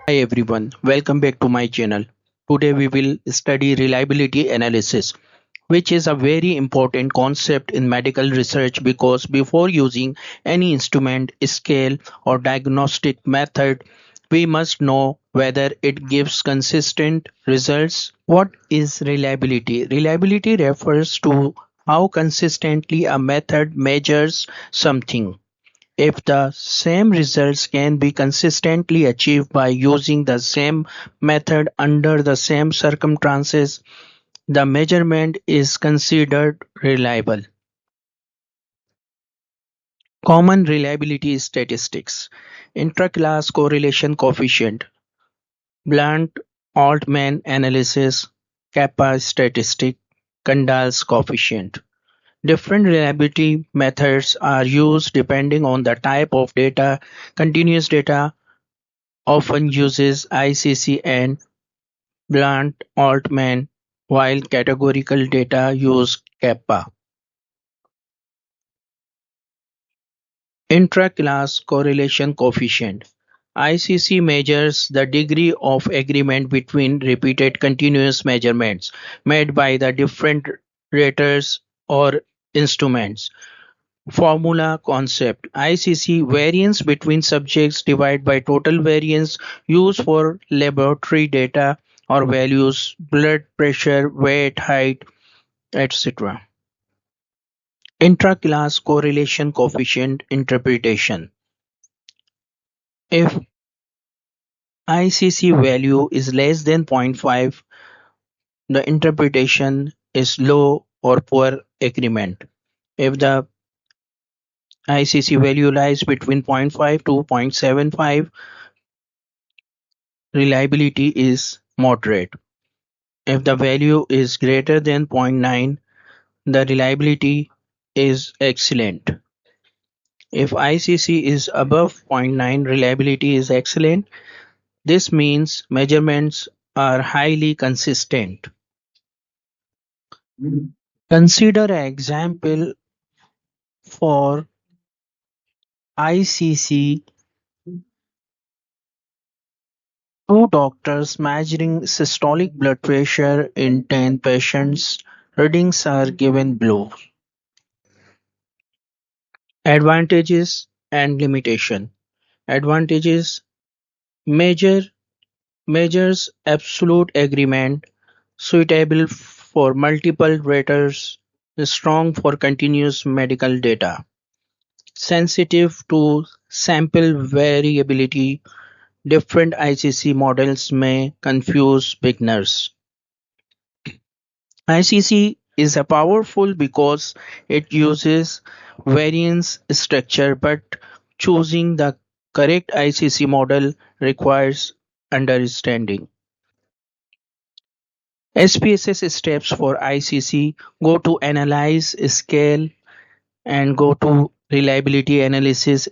Hi everyone, welcome back to my channel. Today we will study reliability analysis, which is a very important concept in medical research because before using any instrument, scale, or diagnostic method, we must know whether it gives consistent results. What is reliability? Reliability refers to how consistently a method measures something. If the same results can be consistently achieved by using the same method under the same circumstances, the measurement is considered reliable. Common reliability statistics: Intraclass Correlation Coefficient, Bland-Altman analysis, Kappa Statistic, Kendall's Coefficient. Different reliability methods are used depending on the type of data. Continuous data often uses ICC and Bland-Altman, while categorical data use Kappa. Intraclass Correlation Coefficient (ICC) measures the degree of agreement between repeated continuous measurements made by the different raters or instruments. Formula concept: ICC variance between subjects divided by total variance used for laboratory data or values, blood pressure, weight, height, etc. Intra-class correlation coefficient interpretation: if ICC value is less than 0.5, the interpretation is low or poor agreement. If the ICC value lies between 0.5 to 0.75, reliability is moderate. If the value is greater than zero point 0.9, the reliability is excellent. If ICC is above zero point 0.9, reliability is excellent. This means measurements are highly consistent. Consider an example for ICC. Two doctors measuring systolic blood pressure in 10 patients. Readings are given below. Advantages and limitation. Advantages: measure measures absolute agreement, suitable for multiple raters, strong for continuous medical data, sensitive to sample variability. Different ICC models may confuse beginners. ICC is a powerful because it uses variance structure, but choosing the correct ICC model requires understanding. SPSS steps for ICC: go to Analyze, Scale, and go to Reliability Analysis.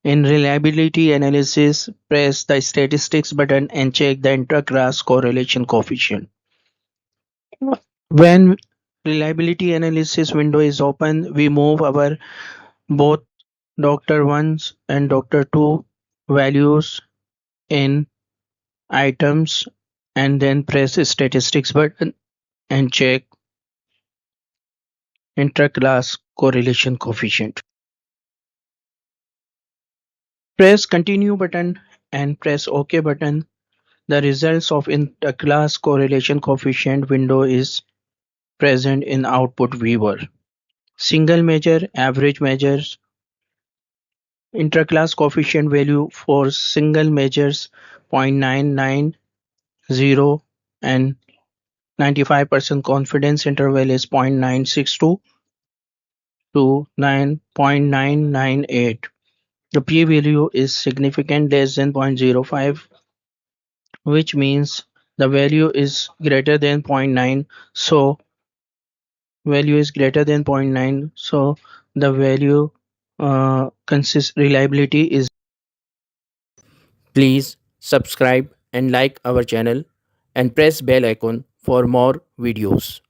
In Reliability Analysis, press the Statistics button and check the Intraclass Correlation Coefficient. When Reliability Analysis window is open, we move our both Doctor 1's and Doctor 2 values in items and then press Statistics button and check Intraclass Correlation Coefficient. Press Continue button and press OK button. The results of Intraclass Correlation Coefficient window is present in Output Viewer. Single measure, average measures. Intraclass coefficient value for single measures 0.990 and 95% confidence interval is 0.962 to 0.998. The p-value is significant less than 0.05, which means the value is greater than 0.9. So value is greater than 0.9. So the value reliability is. Please subscribe and like our channel and press bell icon for more videos.